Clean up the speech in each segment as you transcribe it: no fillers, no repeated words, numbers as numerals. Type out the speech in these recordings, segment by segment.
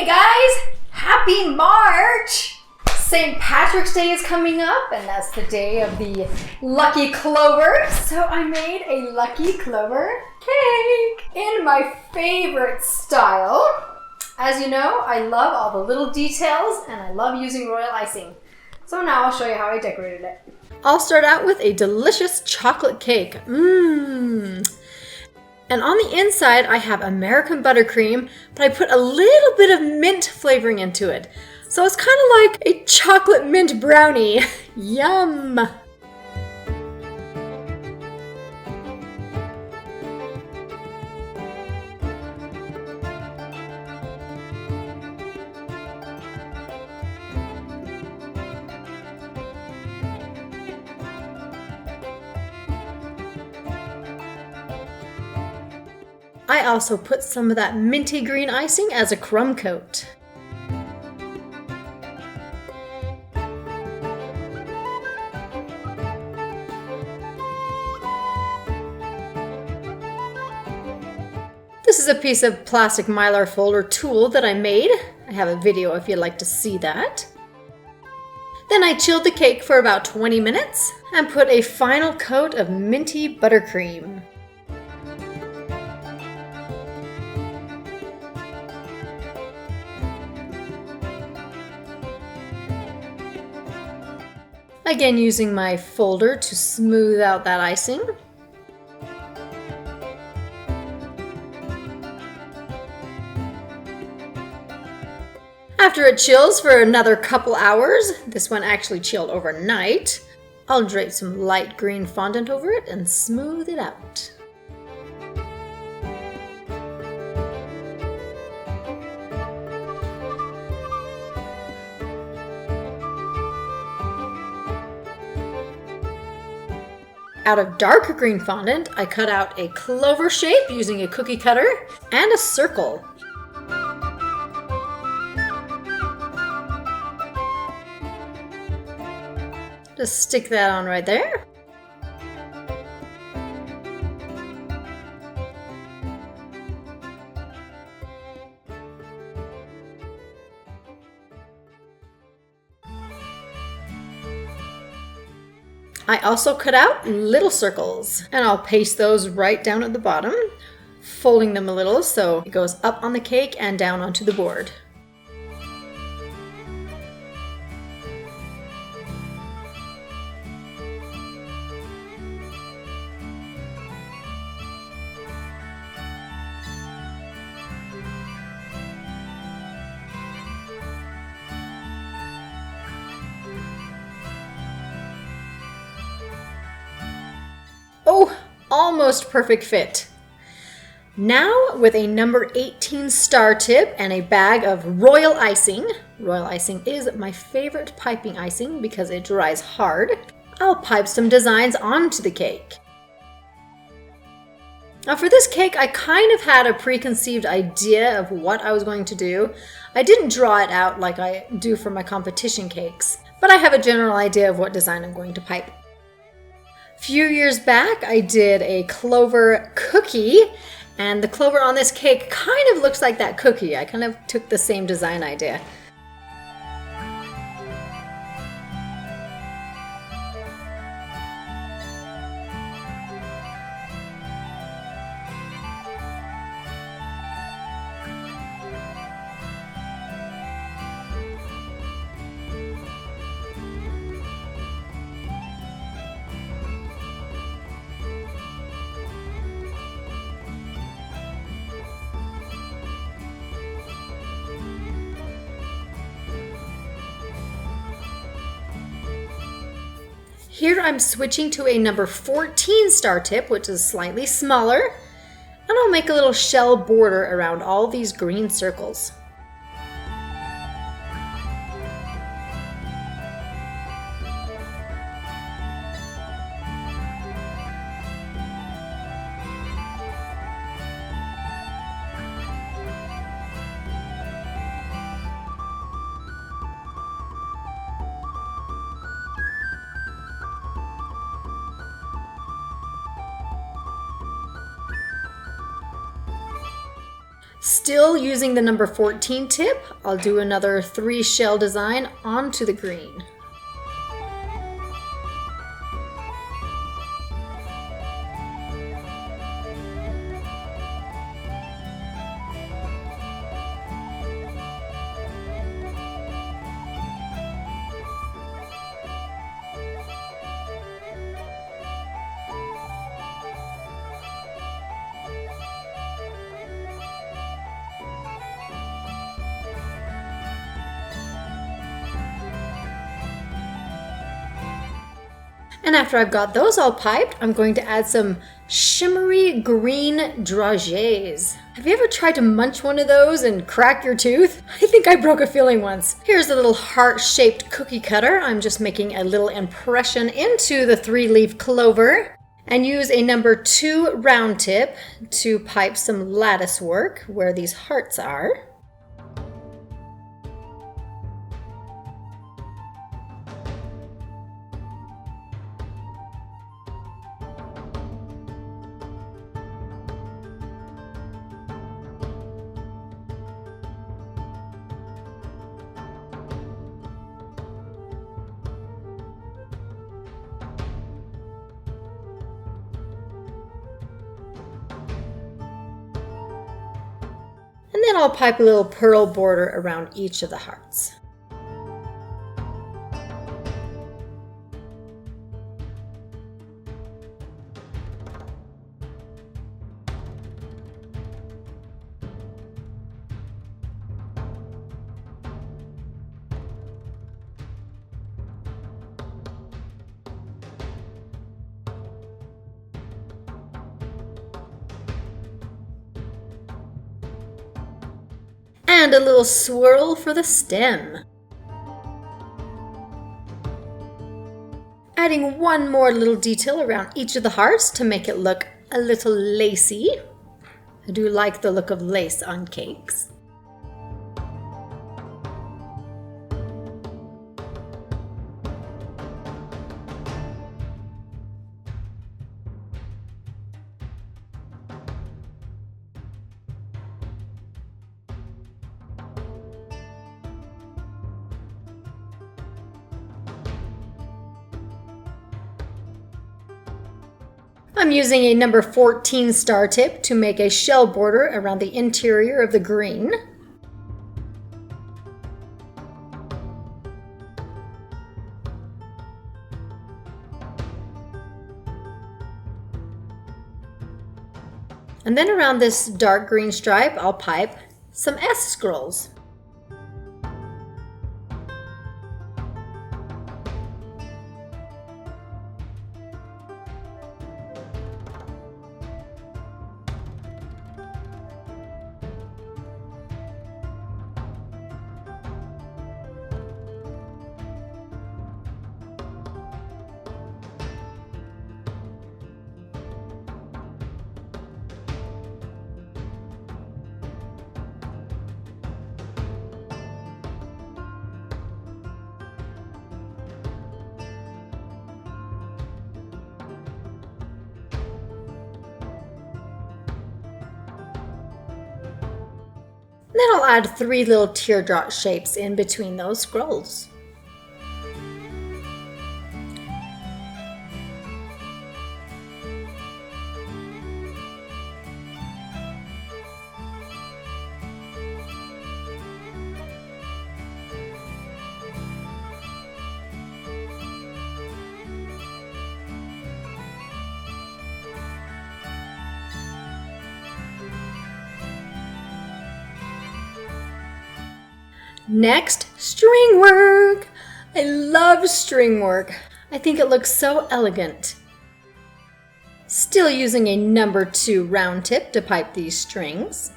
Hey guys, happy March! St. Patrick's Day is coming up and that's the day of the lucky clover. So I made a lucky clover cake in my favorite style. As you know, I love all the little details and I love using royal icing. So now I'll show you how I decorated it. I'll start out with a delicious chocolate cake. And on the inside, I have American buttercream, but I put a little bit of mint flavoring into it. So it's kind of like a chocolate mint brownie. Yum! I also put some of that minty green icing as a crumb coat. This is a piece of plastic mylar folder tool that I made. I have a video if you'd like to see that. Then I chilled the cake for about 20 minutes and put a final coat of minty buttercream. Again, using my folder to smooth out that icing. After it chills for another couple hours, this one actually chilled overnight, I'll drape some light green fondant over it and smooth it out. Out of dark green fondant, I cut out a clover shape using a cookie cutter and a circle. Just stick that on right there. I also cut out little circles and I'll paste those right down at the bottom, folding them a little so it goes up on the cake and down onto the board. Oh, almost perfect fit. Now with a number 18 star tip and a bag of royal icing. Royal icing is my favorite piping icing because it dries hard. I'll pipe some designs onto the cake. Now for this cake, I kind of had a preconceived idea of what I was going to do. I didn't draw it out like I do for my competition cakes, but I have a general idea of what design I'm going to pipe. A few years back, I did a clover cookie, and the clover on this cake kind of looks like that cookie. I kind of took the same design idea. Here I'm switching to a number 14 star tip, which is slightly smaller, and I'll make a little shell border around all these green circles. Still using the number 14 tip, I'll do another 3 shell design onto the green. And after I've got those all piped, I'm going to add some shimmery green dragées. Have you ever tried to munch one of those and crack your tooth? I think I broke a filling once. Here's a little heart-shaped cookie cutter. I'm just making a little impression into the 3-leaf clover. And use a number 2 round tip to pipe some lattice work where these hearts are. And then I'll pipe a little pearl border around each of the hearts. And a little swirl for the stem. Adding one more little detail around each of the hearts to make it look a little lacy. I do like the look of lace on cakes. I'm using a number 14 star tip to make a shell border around the interior of the green. And then around this dark green stripe, I'll pipe some S scrolls. Then I'll add 3 little teardrop shapes in between those scrolls. Next, string work. I love string work. I think it looks so elegant. Still using a number 2 round tip to pipe these strings.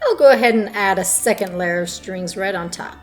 I'll go ahead and add a second layer of strings right on top.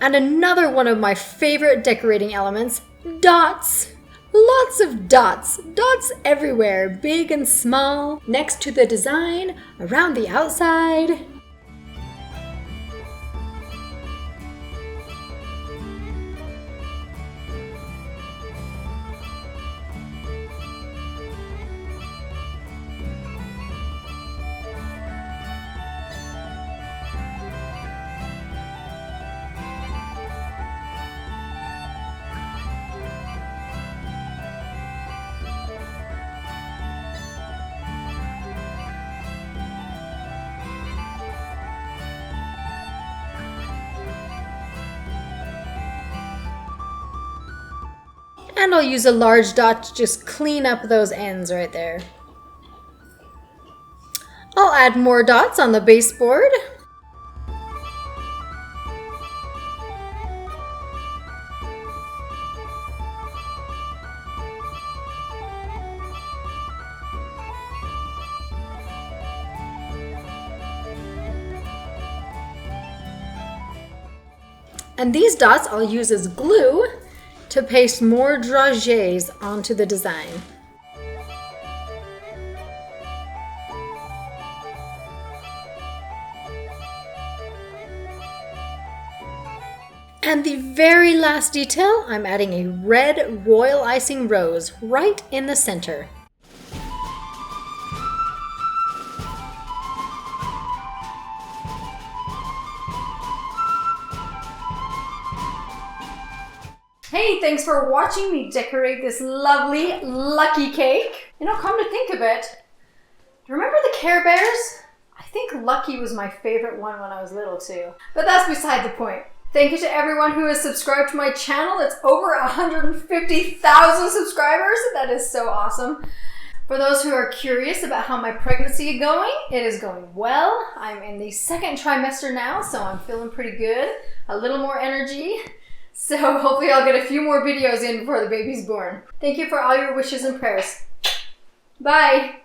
And another one of my favorite decorating elements, dots. Lots of dots. Dots everywhere, big and small, next to the design, around the outside. And I'll use a large dot to just clean up those ends right there. I'll add more dots on the baseboard. And these dots I'll use as glue to paste more dragées onto the design. And the very last detail, I'm adding a red royal icing rose right in the center. Hey, thanks for watching me decorate this lovely lucky cake. You know, come to think of it, remember the Care Bears? I think Lucky was my favorite one when I was little too. But that's beside the point. Thank you to everyone who has subscribed to my channel. It's over 150,000 subscribers. That is so awesome. For those who are curious about how my pregnancy is going, it is going well. I'm in the second trimester now, so I'm feeling pretty good. A little more energy. So hopefully I'll get a few more videos in before the baby's born. Thank you for all your wishes and prayers. Bye.